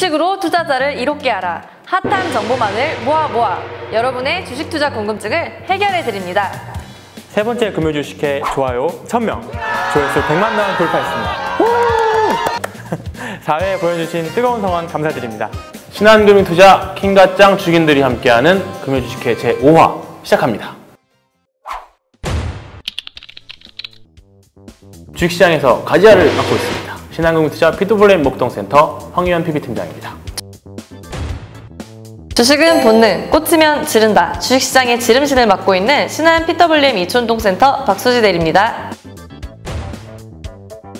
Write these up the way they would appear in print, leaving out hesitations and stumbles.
주식으로 투자자를 이롭게 하라. 핫한 정보만을 모아 여러분의 주식 투자 궁금증을 해결해 드립니다. 세 번째 금요 주식회 좋아요 1000명, 조회수 100만 명 돌파했습니다. 4회에 보여주신 뜨거운 성원 감사드립니다. 신한금융투자 킹갓짱 주식인들이 함께하는 금요 주식회 제5화 시작합니다. 주식시장에서 가지아를 맡고 있습니다. 신한금융투자 피투블레임 목동센터 황유현 PB팀장입니다. 주식은 본능, 꽂히면 지른다. 주식시장의 지름신을 맡고 있는 신한 PWM 이촌동센터 박수지 대리입니다.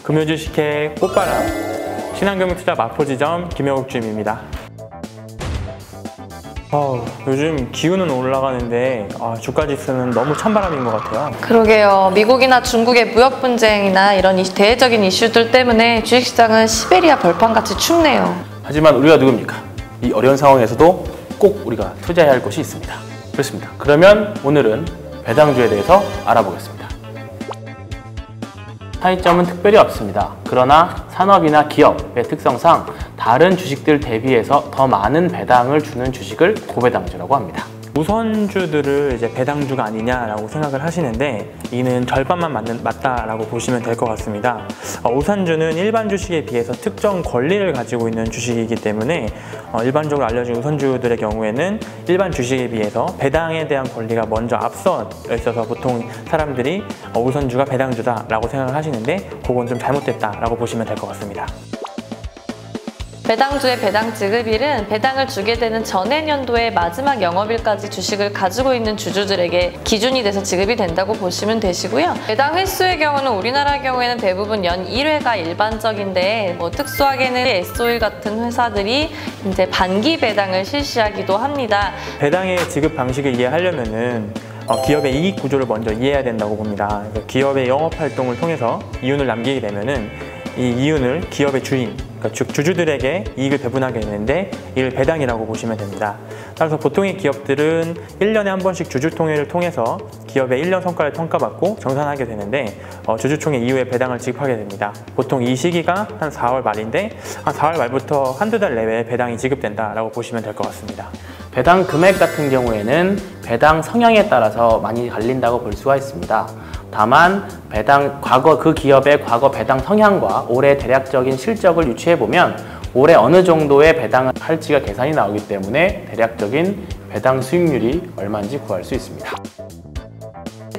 금요 주식회 꽃바람, 신한금융투자 마포지점 김영욱 주임입니다. 요즘 기후는 올라가는데 주가 지수는 너무 찬바람인 것 같아요. 그러게요. 미국이나 중국의 무역 분쟁이나 이런 대외적인 이슈들 때문에 주식시장은 시베리아 벌판같이 춥네요. 하지만 우리가 누굽니까? 이 어려운 상황에서도 꼭 우리가 투자해야 할 것이 있습니다. 그렇습니다. 그러면 오늘은 배당주에 대해서 알아보겠습니다. 차이점은 특별히 없습니다. 그러나 산업이나 기업의 특성상 다른 주식들 대비해서 더 많은 배당을 주는 주식을 고배당주라고 합니다. 우선주들을 이제 배당주가 아니냐라고 생각을 하시는데 이는 절반만 맞다라고 보시면 될 것 같습니다. 우선주는 일반 주식에 비해서 특정 권리를 가지고 있는 주식이기 때문에 일반적으로 알려진 우선주들의 경우에는 일반 주식에 비해서 배당에 대한 권리가 먼저 앞서 있어서 보통 사람들이 우선주가 배당주다라고 생각을 하시는데 그건 좀 잘못됐다라고 보시면 될 것 같습니다. 배당주의 배당 지급일은 배당을 주게 되는 전해년도의 마지막 영업일까지 주식을 가지고 있는 주주들에게 기준이 돼서 지급이 된다고 보시면 되시고요. 배당 횟수의 경우는 우리나라 경우에는 대부분 연 1회가 일반적인데 특수하게는 S-오일 같은 회사들이 이제 반기 배당을 실시하기도 합니다. 배당의 지급 방식을 이해하려면은 기업의 이익 구조를 먼저 이해해야 된다고 봅니다. 기업의 영업 활동을 통해서 이윤을 남기게 되면은 이 이윤을 기업의 주인, 그러니까 주주들에게 이익을 배분하게 되는데 이를 배당이라고 보시면 됩니다. 따라서 보통의 기업들은 1년에 한 번씩 주주총회를 통해서 기업의 1년 성과를 평가받고 정산하게 되는데 주주총회 이후에 배당을 지급하게 됩니다. 보통 이 시기가 한 4월 말인데 한 4월 말부터 한두 달 내외에 배당이 지급된다라고 보시면 될 것 같습니다. 배당 금액 같은 경우에는 배당 성향에 따라서 많이 갈린다고 볼 수가 있습니다. 다만 그 기업의 과거 배당 성향과 올해 대략적인 실적을 유추해보면 올해 어느 정도의 배당을 할지가 계산이 나오기 때문에 대략적인 배당 수익률이 얼마인지 구할 수 있습니다.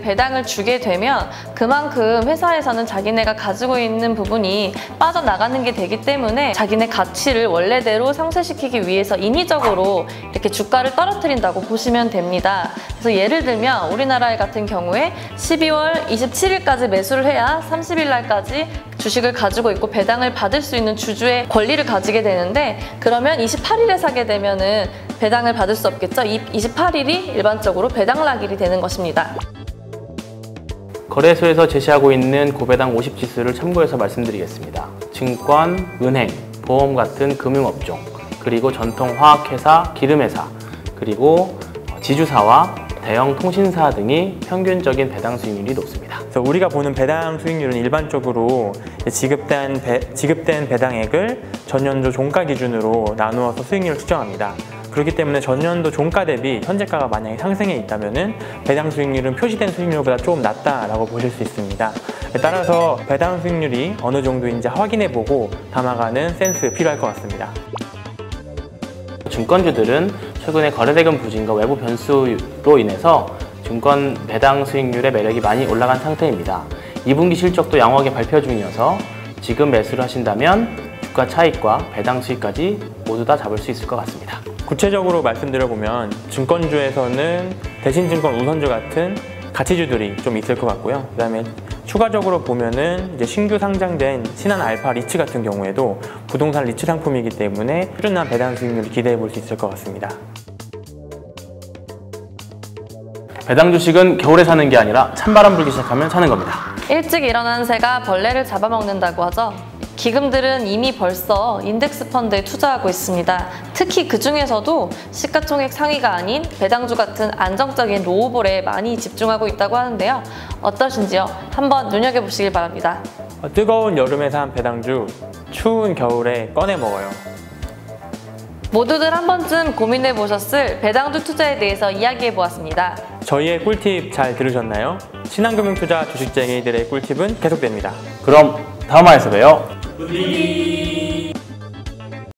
배당을 주게 되면 그만큼 회사에서는 자기네가 가지고 있는 부분이 빠져나가는 게 되기 때문에 자기네 가치를 원래대로 상쇄시키기 위해서 인위적으로 이렇게 주가를 떨어뜨린다고 보시면 됩니다. 그래서 예를 들면 우리나라 같은 경우에 12월 27일까지 매수를 해야 30일 날까지 주식을 가지고 있고 배당을 받을 수 있는 주주의 권리를 가지게 되는데 그러면 28일에 사게 되면은 배당을 받을 수 없겠죠. 28일이 일반적으로 배당락일이 되는 것입니다. 거래소에서 제시하고 있는 고배당 50지수를 참고해서 말씀드리겠습니다. 증권, 은행, 보험 같은 금융업종, 그리고 전통 화학회사, 기름회사, 그리고 지주사와 대형 통신사 등이 평균적인 배당 수익률이 높습니다. 그래서 우리가 보는 배당 수익률은 일반적으로 지급된 배당액을 전년도 종가 기준으로 나누어서 수익률을 측정합니다. 그렇기 때문에 전년도 종가 대비 현재가가 만약에 상승해 있다면 배당 수익률은 표시된 수익률보다 조금 낮다라고 보실 수 있습니다. 따라서 배당 수익률이 어느 정도인지 확인해보고 담아가는 센스 필요할 것 같습니다. 증권주들은 최근에 거래대금 부진과 외부 변수로 인해서 증권 배당 수익률의 매력이 많이 올라간 상태입니다. 2분기 실적도 양호하게 발표 중이어서 지금 매수를 하신다면 주가 차익과 배당 수익까지 모두 다 잡을 수 있을 것 같습니다. 구체적으로 말씀드려보면 증권주에서는 대신증권 우선주 같은 가치주들이 좀 있을 것 같고요. 그 다음에 추가적으로 보면은 이제 신규 상장된 신한알파 리츠 같은 경우에도 부동산 리츠 상품이기 때문에 꾸준한 배당 수익률을 기대해 볼 수 있을 것 같습니다. 배당 주식은 겨울에 사는 게 아니라 찬바람 불기 시작하면 사는 겁니다. 일찍 일어난 새가 벌레를 잡아먹는다고 하죠. 기금들은 이미 벌써 인덱스 펀드에 투자하고 있습니다. 특히 그 중에서도 시가총액 상위가 아닌 배당주 같은 안정적인 로우볼에 많이 집중하고 있다고 하는데요. 어떠신지요? 한번 눈여겨보시길 바랍니다. 뜨거운 여름에 산 배당주, 추운 겨울에 꺼내 먹어요. 모두들 한 번쯤 고민해 보셨을 배당주 투자에 대해서 이야기해 보았습니다. 저희의 꿀팁 잘 들으셨나요? 신한금융투자 주식쟁이들의 꿀팁은 계속됩니다. 그럼 다음 화에서 봬요.